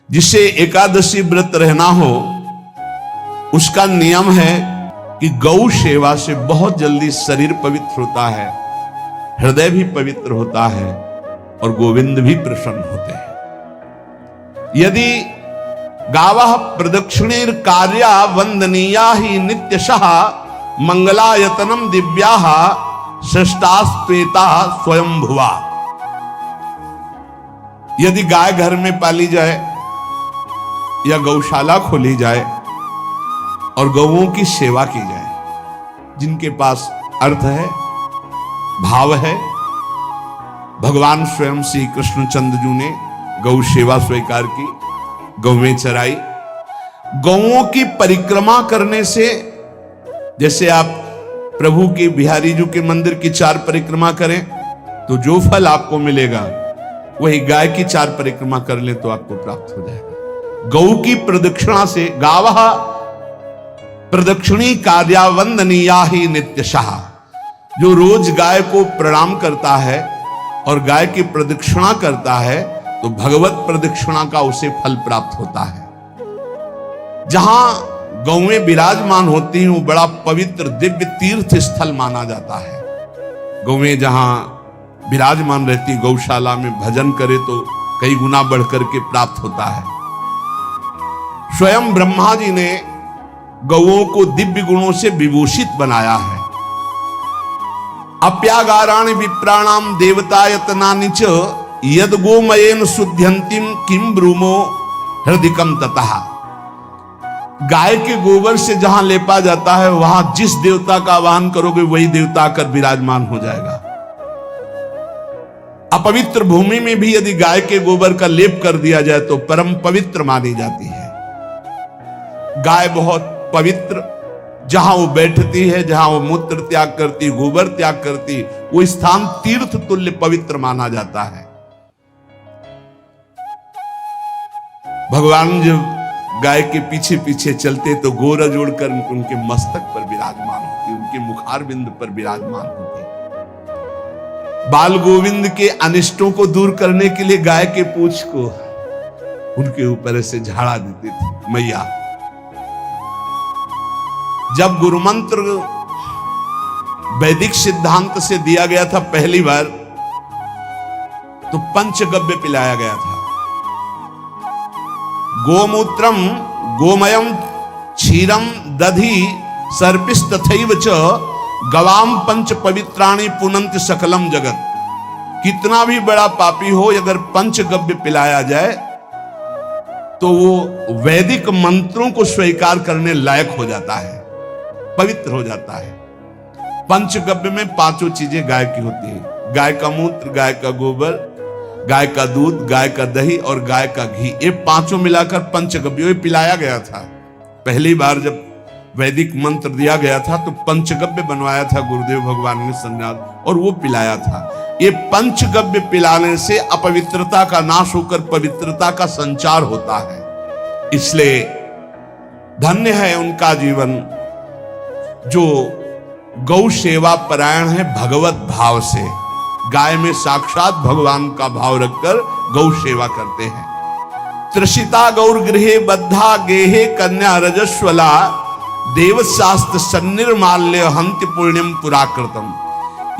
जिसे एकादशी व्रत रहना हो उसका नियम है कि गौ सेवा से बहुत जल्दी शरीर पवित्र होता है, हृदय भी पवित्र होता है और गोविंद भी प्रसन्न होते हैं। यदि गावः प्रदक्षिणेर कार्या वंदनीया ही नित्यशः मंगलायतनम दिव्याः श्रेष्ठास्पेता स्वयंभुवा। यदि गाय घर में पाली जाए या गौशाला खोली जाए और गौओं की सेवा की जाए, जिनके पास अर्थ है, भाव है, भगवान स्वयं श्री कृष्णचंद्र जी ने गौ सेवा स्वीकार की, गौवें चराई। गौओं की परिक्रमा करने से, जैसे आप प्रभु के बिहारी जी के मंदिर की 4 परिक्रमा करें तो जो फल आपको मिलेगा वही गाय की 4 परिक्रमा कर ले तो आपको प्राप्त हो जाएगा। गौ की प्रदक्षिणा से, गावः प्रदक्षिणी कार्या वंदनीया ही नित्यशः, जो रोज गाय को प्रणाम करता है और गाय की प्रदक्षिणा करता है तो भगवत प्रदक्षिणा का उसे फल प्राप्त होता है। जहां गौएं विराजमान होती हैं वो बड़ा पवित्र दिव्य तीर्थ स्थल माना जाता है। गौएं जहां विराजमान रहती, गौशाला में भजन करे तो कई गुना बढ़कर के प्राप्त होता है। स्वयं ब्रह्मा जी ने गौओं को दिव्य गुणों से विभूषित बनाया है। अप्यागाराणि विप्राणाम देवतायतनानि च यद गोमयेन शुद्ध्यन्तिम किम ब्रूमो हृदिकम ततः। गाय के गोबर से जहां लेपा जाता है वहां जिस देवता का आवाहन करोगे वही देवता आकर विराजमान हो जाएगा। अपवित्र भूमि में भी यदि गाय के गोबर का लेप कर दिया जाए तो परम पवित्र मानी जाती है। गाय बहुत पवित्र, जहां वो बैठती है, जहां वो मूत्र त्याग करती, गोबर त्याग करती, वो स्थान तीर्थ तुल्य पवित्र माना जाता है। भगवान जब गाय के पीछे पीछे चलते तो गोरा जोड़कर उनके मस्तक पर विराजमान होती, उनके मुखार बिंद पर विराजमान होती। बाल गोविंद के अनिष्टों को दूर करने के लिए गाय के पूंछ को उनके ऊपर से झाड़ा देती थी मैया। जब गुरु मंत्र वैदिक सिद्धांत से दिया गया था पहली बार तो पंचगव्य पिलाया गया था। गोमूत्रम गोमयम क्षीरम दधि सर्पिस्तथैव च गवाम पंच पवित्राणि पुनंत सकलम जगत। कितना भी बड़ा पापी हो, अगर पंचगव्य पिलाया जाए तो वो वैदिक मंत्रों को स्वीकार करने लायक हो जाता है, पवित्र हो जाता है। पंचगव्य में 5 चीजें गाय की होती है। गाय का मूत्र, गाय का गोबर, गाय का दूध, गाय का दही और गाय का घी, ये 5 मिलाकर पंचगव्य पिलाया गया था। पहली बार जब वैदिक मंत्र दिया गया था तो पंचगव्य बनवाया था गुरुदेव भगवान ने सन्यास, और वो पिलाया था। ये पंचगव्य पिलाने से अपवित्रता का नाश होकर पवित्रता का संचार होता है। इसलिए धन्य है उनका जीवन जो गौ सेवा परायण है, भगवत भाव से। गाय में साक्षात भगवान का भाव रखकर गौ सेवा करते हैं। त्रिषिता गौर गृहे बद्धा गेहे कन्या रजस्वला देव शास्त्र सन्निर्माल्य हंति पुण्यम पुराकृतम।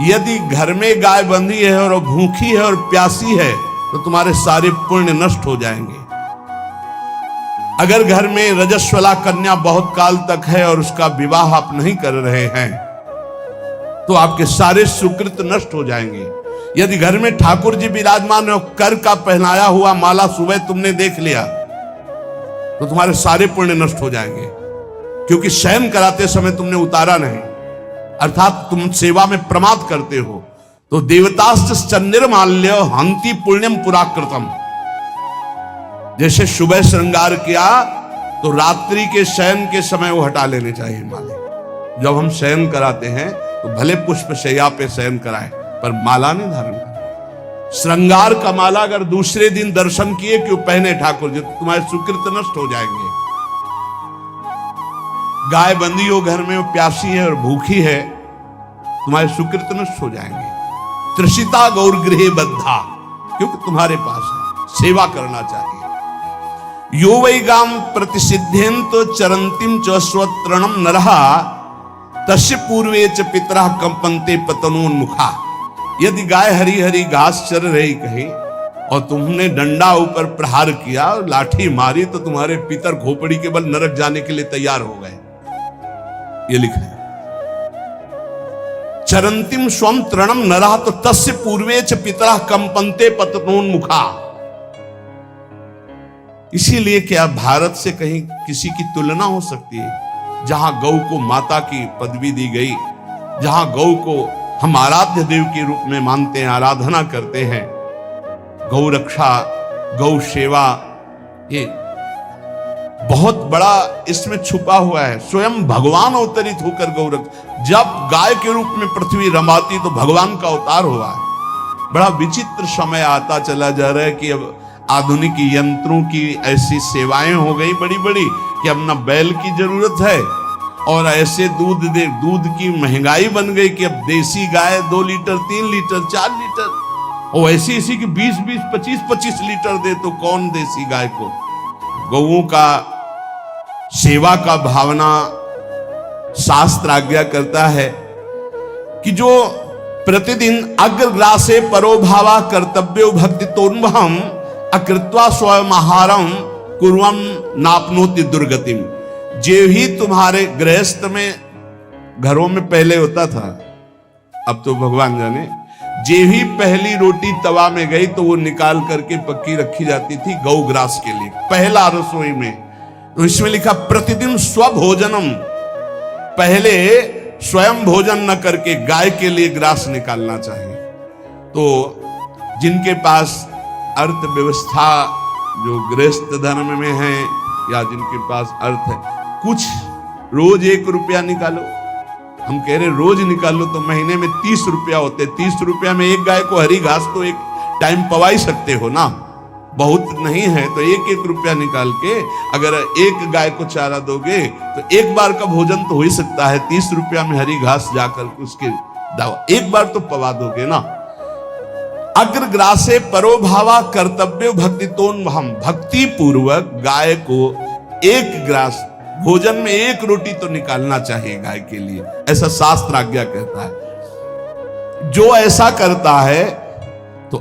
यदि घर में गाय बंधी है और भूखी है और प्यासी है तो तुम्हारे सारे पुण्य नष्ट हो जाएंगे। अगर घर में रजस्वला कन्या बहुत काल तक है और उसका विवाह आप नहीं कर रहे हैं तो आपके सारे सुकृत नष्ट हो जाएंगे। यदि घर में ठाकुर जी विराजमान है, कर का पहनाया हुआ माला सुबह तुमने देख लिया तो तुम्हारे सारे पुण्य नष्ट हो जाएंगे, क्योंकि शयन कराते समय तुमने उतारा नहीं, अर्थात तुम सेवा में प्रमाद करते हो। तो देवतास्त सन्निर्माल्य हंति पुण्यम पुराकृतम। जैसे सुबह श्रृंगार किया तो रात्रि के शयन के समय वो हटा लेने चाहिए माले। जब हम शयन कराते हैं तो भले पुष्प शैया पे शयन कराएं पर माला नहीं धारण करें। श्रृंगार का माला अगर दूसरे दिन दर्शन किए क्यों पहने ठाकुर जी, तो तुम्हारे सुकृत नष्ट हो जाएंगे। गाय बंदी हो घर में, वो प्यासी है और भूखी है, तुम्हारे सुकृत नष्ट हो जाएंगे। त्रिषिता गौर गृहे बद्धा, क्योंकि तुम्हारे पास है, सेवा करना चाहिए। यो वै गाम प्रतिसिद्धेन्त चरंतिम च स्वतृणम नरः तस्य पूर्वे च पितरः कंपन्ते पतनोन्मुखा। यदि गाय हरी हरी घास चर रही कहीं और तुमने डंडा ऊपर प्रहार किया और लाठी मारी तो तुम्हारे पितर खोपड़ी के बल नरक जाने के लिए तैयार हो गए। ये लिखा है चरंतिम स्वम तृणम नरः तो तस्य पूर्वे च पितरः कंपन्ते पतनोन्मुखा। इसीलिए क्या भारत से कहीं किसी की तुलना हो सकती है जहां गौ को माता की पदवी दी गई, जहां गौ को हम आराध्य देव के रूप में मानते हैं, आराधना करते हैं। गौ रक्षा, गौ सेवा, ये बहुत बड़ा इसमें छुपा हुआ है। स्वयं भगवान अवतरित होकर गौ रक्षा, जब गाय के रूप में पृथ्वी रमाती तो भगवान का अवतार हुआ है। बड़ा विचित्र समय आता चला जा रहा है कि अब आधुनिक यंत्रों की ऐसी सेवाएं हो गई बड़ी बड़ी कि अब न बैल की जरूरत है और ऐसे दूध की महंगाई बन गई कि अब देसी गाय 2 लीटर 3 लीटर 4 लीटर और ऐसी ऐसी कि 20-20 25-25 लीटर दे तो कौन देसी गाय को। गौओं का सेवा का भावना शास्त्र आज्ञा करता है कि जो प्रतिदिन अग्रग्रासे परोभावा कर्तव्यो भक्ति तोन्वहम अकृत्वा स्वयं आहारम कुर्वम नापनोति दुर्गतिम। जे ही तुम्हारे गृहस्थ में घरों में पहले होता था, अब तो भगवान जाने, जे ही पहली रोटी तवा में गई तो वो निकाल करके पक्की रखी जाती थी गौग्रास के लिए, पहला रसोई में। तो इसमें लिखा प्रतिदिन स्वभोजनम, पहले स्वयं भोजन न करके गाय के लिए ग्रास निकालना चाहिए। तो जिनके पास अर्थव्यवस्था जो गृहस्थ धर्म में है या जिनके पास अर्थ है, कुछ रोज 1 रुपया निकालो। हम कह रहे रोज निकालो तो महीने में 30 रुपया होते। 30 रुपया में एक गाय को हरी घास तो एक टाइम पवा ही सकते हो ना, बहुत नहीं है तो 1-1 रुपया निकाल के अगर एक गाय को चारा दोगे तो एक बार का भोजन तो हो ही सकता है। 30 रुपया में हरी घास जाकर उसके दावा एक बार तो पवा दोगे ना। अग्रग्रासे परोभावा कर्तव्य भक्ति तोन्वहम, भक्ति पूर्वक गाय को 1 ग्रास भोजन में 1 रोटी तो निकालना चाहिए गाय के लिए, ऐसा शास्त्र आज्ञा कहता है। जो ऐसा करता है तो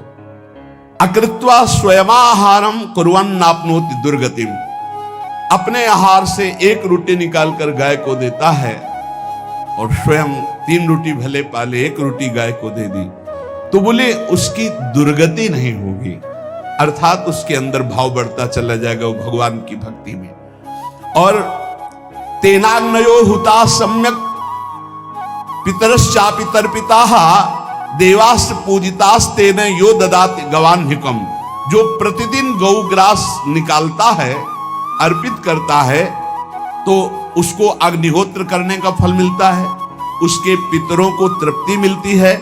अकृत्वा स्वयमाहारम कुर्वन् नाप्नोति दुर्गतिम, अपने आहार से 1 रोटी निकालकर गाय को देता है और स्वयं 3 रोटी भले पाले 1 रोटी गाय को दे दी तो बोले उसकी दुर्गति नहीं होगी, अर्थात उसके अंदर भाव बढ़ता चला जाएगा वो भगवान की भक्ति में। और तेनाग्नयो हुता सम्यक पितरश्चापि तर्पिताः देवास्त्र पूजितास्तेन यो ददाति गवान्हिकम। जो प्रतिदिन गौग्रास निकालता है, अर्पित करता है, तो उसको अग्निहोत्र करने का फल मिलता है, उसके पितरों को तृप्ति मिलती है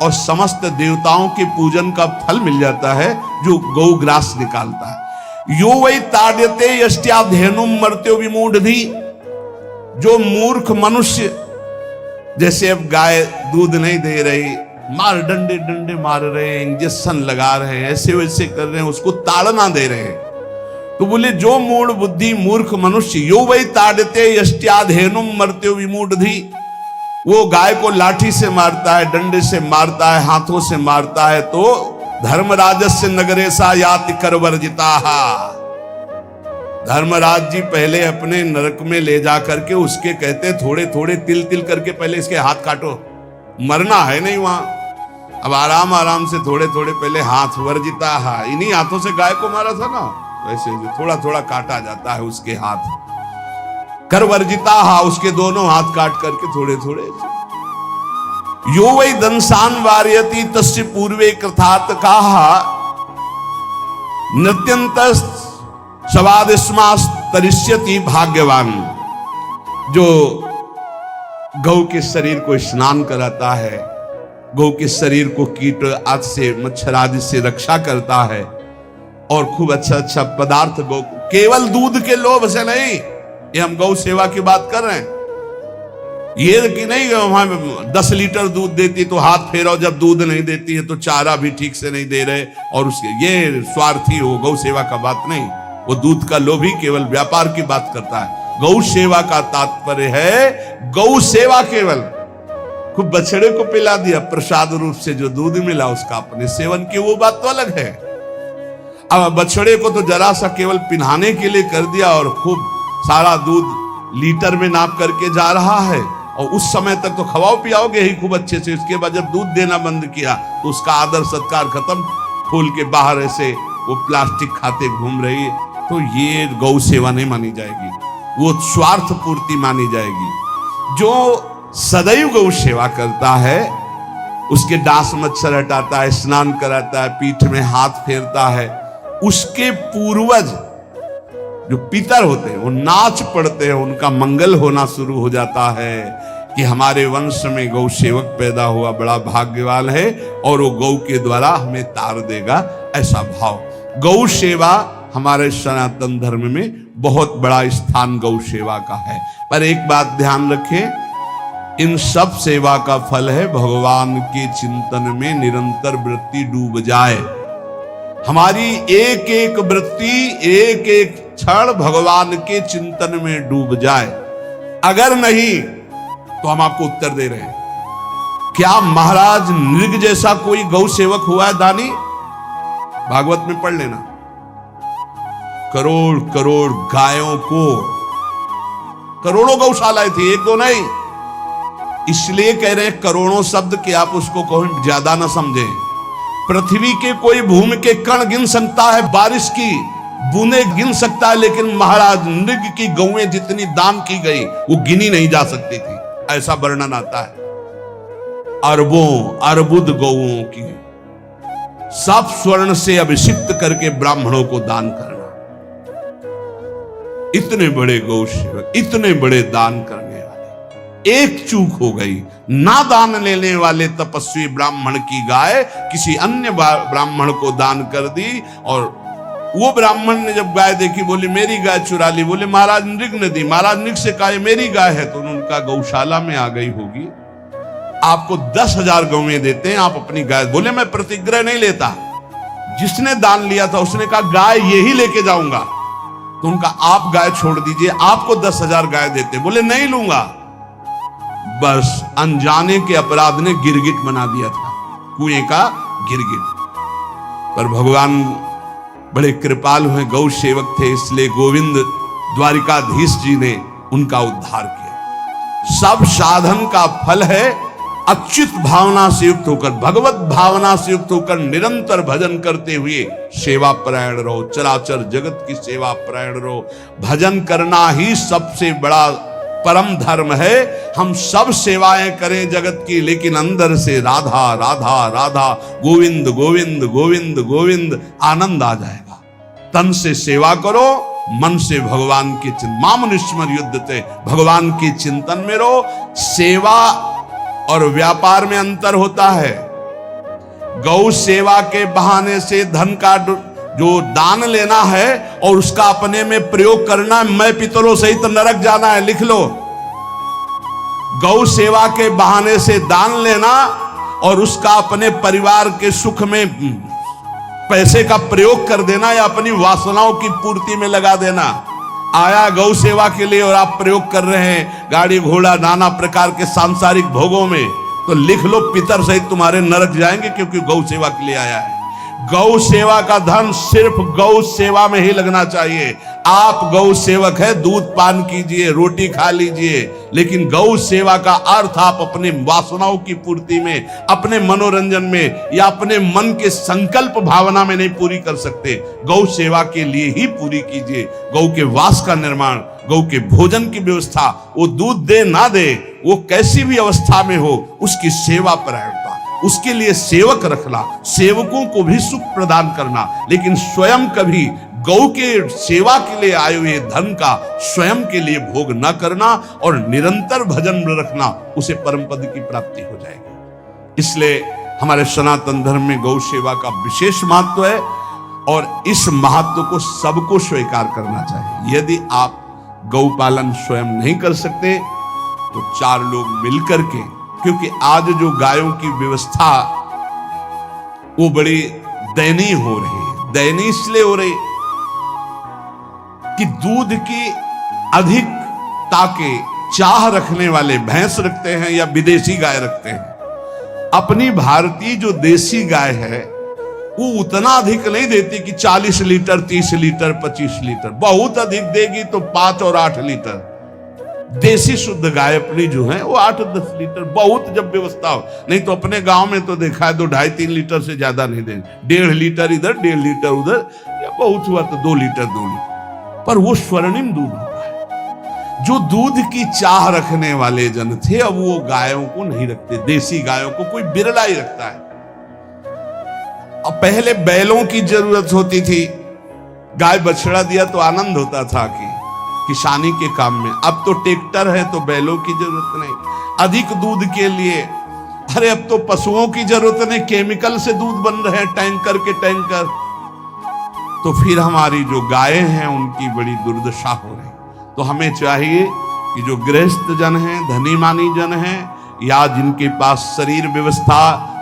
और समस्त देवताओं के पूजन का फल मिल जाता है जो गौग्रास निकालता है। यो वै ताड्यते यष्ट्याधेनुम मर्त्यो विमूढ़धि। जो मूर्ख मनुष्य, जैसे अब गाय दूध नहीं दे रही, मार डंडे डंडे मार रहे हैं, इंजेक्शन लगा रहे हैं, ऐसे वैसे कर रहे हैं, उसको ताड़ना दे रहे हैं, तो बोले जो मूढ़ बुद्धि मूर्ख मनुष्य, यो वै ताड्यते यष्ट्याधेनुम मर्त्यो विमूढ़धि, वो गाय को लाठी से मारता है, डंडे से मारता है, हाथों से मारता है, तो धर्मराजस्य नगरेशा याति करवर्जिताः। धर्मराज जी पहले अपने नरक में ले जा करके उसके कहते थोड़े थोड़े तिल तिल करके पहले इसके हाथ काटो, मरना है नहीं वहां, अब आराम आराम से थोड़े थोड़े पहले हाथ वर्जिताः, इन्हीं हाथों से गाय को मारा था ना, वैसे थोड़ा थोड़ा काटा जाता है उसके हाथ। करवर्जिताः, उसके दोनों हाथ काट करके थोड़े थोड़े। यो वै दंसान वार्यति तस्य पूर्वे कृतार्थकाः नृत्यंत सवादिस्मास्तरिष्यति भाग्यवान। जो गौ के शरीर को स्नान कराता है, गौ के शरीर को कीट आदि से मच्छर आदि से रक्षा करता है और खूब अच्छा अच्छा पदार्थ गौ, केवल दूध के लोभ से नहीं, ये हम गौ सेवा की बात कर रहे हैं, ये कि नहीं वहां 10 लीटर दूध देती तो हाथ फेरो, जब दूध नहीं देती है तो चारा भी ठीक से नहीं दे रहे और उसके ये स्वार्थी हो, गौ सेवा का बात नहीं, वो दूध का लोभी केवल व्यापार की बात करता है। गौ सेवा का तात्पर्य है गौ सेवा केवल। खूब बछड़े को पिला दिया प्रसाद रूप से, जो दूध मिला उसका अपने सेवन की, वो बात तो अलग है। अब बछड़े को तो जरा सा केवल पिन्हाने के लिए कर दिया और खूब सारा दूध लीटर में नाप करके जा रहा है, और उस समय तक तो खवाओ पियाओगे ही खूब अच्छे से। उसके बाद जब दूध देना बंद किया तो उसका आदर सत्कार खत्म, खोल के बाहर ऐसे वो प्लास्टिक खाते घूम रही है, तो ये गौ सेवा नहीं मानी जाएगी, वो स्वार्थ पूर्ति मानी जाएगी। जो सदैव गौ सेवा करता है, उसके डांस मच्छर हटाता है, स्नान कराता है, पीठ में हाथ फेरता है, उसके पूर्वज जो पितर होते हैं वो नाच पड़ते हैं, उनका मंगल होना शुरू हो जाता है कि हमारे वंश में गौ सेवक पैदा हुआ, बड़ा भाग्यवान है और वो गौ के द्वारा हमें तार देगा, ऐसा भाव। गौ सेवा हमारे सनातन धर्म में बहुत बड़ा स्थान गौ सेवा का है। पर एक बात ध्यान रखें, इन सब सेवा का फल है भगवान के चिंतन में निरंतर वृत्ति डूब जाए। हमारी एक एक वृत्ति, एक एक क्षण भगवान के चिंतन में डूब जाए। अगर नहीं तो हम आपको उत्तर दे रहे हैं, क्या महाराज नृग जैसा कोई गौ सेवक हुआ है दानी? भागवत में पढ़ लेना, करोड़ करोड़ गायों को, करोड़ों गौशालाएं थी, एक दो नहीं। इसलिए कह रहे हैं करोड़ों शब्द कि आप उसको कहीं ज्यादा ना समझें। पृथ्वी के कोई भूमि के कण गिन सकता है, बारिश की बूंदे गिन सकता है, लेकिन महाराज नृग की गौएं जितनी दान की गई वो गिनी नहीं जा सकती थी, ऐसा वर्णन आता है। अरबों अरबुद गौओं की सब स्वर्ण से अभिषिक्त करके ब्राह्मणों को दान करना। इतने बड़े गौ सेवक, इतने बड़े दान करने वाले, एक चूक हो गई, ना दान लेने वाले तपस्वी ब्राह्मण की गाय किसी अन्य ब्राह्मण को दान कर दी, और वो ब्राह्मण ने जब गाय देखी बोली मेरी गाय चुरा ली। बोले महाराज नृग ने दी। महाराज नृग से कहा मेरी गाय है, तो उनका गौशाला में आ गई होगी, आपको 10,000 गौएं देते हैं, आप अपनी गाय। बोले मैं प्रतिग्रह नहीं लेता। जिसने दान लिया था उसने कहा गाय यही लेके जाऊंगा, तो उनका आप गाय छोड़ दीजिए, आपको 10,000 गाय देते। बोले नहीं लूंगा। बस अनजाने के अपराध ने गिरगिट बना दिया था, कुएं का गिरगिट। पर भगवान बड़े कृपालु हैं, गौ सेवक थे, इसलिए गोविंद द्वारिकाधीश जी ने उनका उद्धार किया। सब साधन का फल है अच्युत भावना से युक्त होकर, भगवत भावना से युक्त होकर निरंतर भजन करते हुए सेवा परायण रहो, चराचर जगत की सेवा परायण रहो। भजन करना ही सबसे बड़ा परम धर्म है। हम सब सेवाएं करें जगत की, लेकिन अंदर से राधा राधा राधा, गोविंद गोविंद गोविंद गोविंद, आनंद आ जाएगा। तन से सेवा करो, मन से भगवान के चिंतन, मामनुष्मर युद्धते, भगवान के चिंतन में रहो। सेवा और व्यापार में अंतर होता है। गौ सेवा के बहाने से धन का जो दान लेना है और उसका अपने में प्रयोग करना, मैं पितरों सहित नरक जाना है, लिख लो। गौ सेवा के बहाने से दान लेना और उसका अपने परिवार के सुख में पैसे का प्रयोग कर देना या अपनी वासनाओं की पूर्ति में लगा देना। आया गौ सेवा के लिए और आप प्रयोग कर रहे हैं गाड़ी घोड़ा नाना प्रकार के सांसारिक भोगों में, तो लिख लो पितर सहित तुम्हारे नरक जाएंगे, क्योंकि गौ सेवा के लिए आया है। गौ सेवा का धन सिर्फ गौ सेवा में ही लगना चाहिए। आप गौ सेवक है, दूध पान कीजिए, रोटी खा लीजिए, लेकिन गौ सेवा का अर्थ आप अपने वासनाओं की पूर्ति में, अपने मनोरंजन में या अपने मन के संकल्प भावना में नहीं पूरी कर सकते। गौ सेवा के लिए ही पूरी कीजिए। गौ के वास का निर्माण, गौ के भोजन की व्यवस्था, वो दूध दे ना दे, वो कैसी भी अवस्था में हो, उसकी सेवा परायणता, उसके लिए सेवक रखना, सेवकों को भी सुख प्रदान करना, लेकिन स्वयं कभी गौ के सेवा के लिए आए हुए धन का स्वयं के लिए भोग न करना और निरंतर भजन में रखना, उसे परम पद की प्राप्ति हो जाएगी। इसलिए हमारे सनातन धर्म में गौ सेवा का विशेष महत्व है और इस महत्व को सबको स्वीकार करना चाहिए। यदि आप गौ पालन स्वयं नहीं कर सकते तो 4 लोग मिलकर के, क्योंकि आज जो गायों की व्यवस्था वो बड़ी दयनीय हो रही है। दयनीय इसलिए हो रही, कि दूध की अधिकता के चाह रखने वाले भैंस रखते हैं या विदेशी गाय रखते हैं। अपनी भारतीय जो देसी गाय है वो उतना अधिक नहीं देती कि 40 लीटर 30 लीटर 25 लीटर, बहुत अधिक देगी तो 5 और 8 लीटर। देसी शुद्ध गाय अपनी जो है वो 8-10 लीटर, बहुत जब व्यवस्था हो। नहीं तो अपने गांव में तो देखा है 2-2.5-3 लीटर से ज्यादा नहीं देंगे, 1.5 लीटर इधर 1.5 लीटर उधर, या बहुत हुआ तो 2 लीटर 2 लीटर। पर वो स्वर्णिम दूध होता है। जो दूध की चाह रखने वाले जन थे अब वो गायों को नहीं रखते, देसी गायों को कोई बिरला ही रखता है। अब पहले बैलों की जरूरत होती थी, गाय बछड़ा दिया तो आनंद होता था कि किसानी के काम में। अब तो ट्रैक्टर है तो बैलों की जरूरत नहीं। अधिक दूध के लिए अरे अब तो पशुओं की जरूरत नहीं, केमिकल से दूध बन रहे हैं, टैंकर के टैंकर। तो फिर हमारी जो गायें हैं उनकी बड़ी दुर्दशा हो रही। तो हमें चाहिए कि जो गृहस्थ जन हैं, धनी मानी जन हैं, या जिनके पास शरीर व्यवस्था,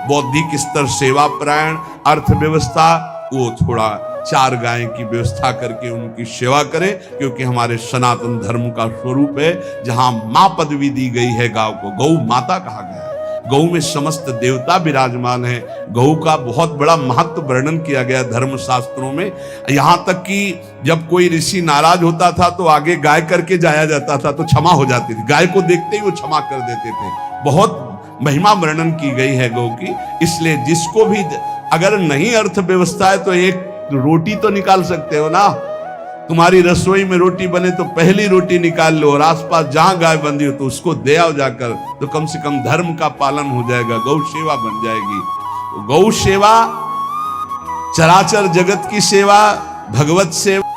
बौद्धिक स्तर, सेवा परायण, अर्थव्यवस्था, वो थोड़ा 4 गायें की व्यवस्था करके उनकी सेवा करें, क्योंकि हमारे सनातन धर्म का स्वरूप है जहां मां पदवी दी गई है गांव को, गौ माता कहा गया है। गौ में समस्त देवता विराजमान है। गौ का बहुत बड़ा महत्व वर्णन किया गया धर्म शास्त्रों में। यहां तक कि जब कोई ऋषि नाराज होता था तो आगे गाय करके जाया जाता था तो क्षमा हो जाती थी, गाय को देखते ही वो क्षमा कर देते थे। बहुत महिमा वर्णन की गई है गौ की। इसलिए जिसको भी अगर नहीं अर्थव्यवस्था है तो एक रोटी तो निकाल सकते हो ना। तुम्हारी रसोई में रोटी बने तो पहली रोटी निकाल लो, और आसपास जहां गाय बंधी हो तो उसको दे आओ जाकर, तो कम से कम धर्म का पालन हो जाएगा, गौ सेवा बन जाएगी। तो गौ सेवा, चराचर जगत की सेवा, भगवत सेवा।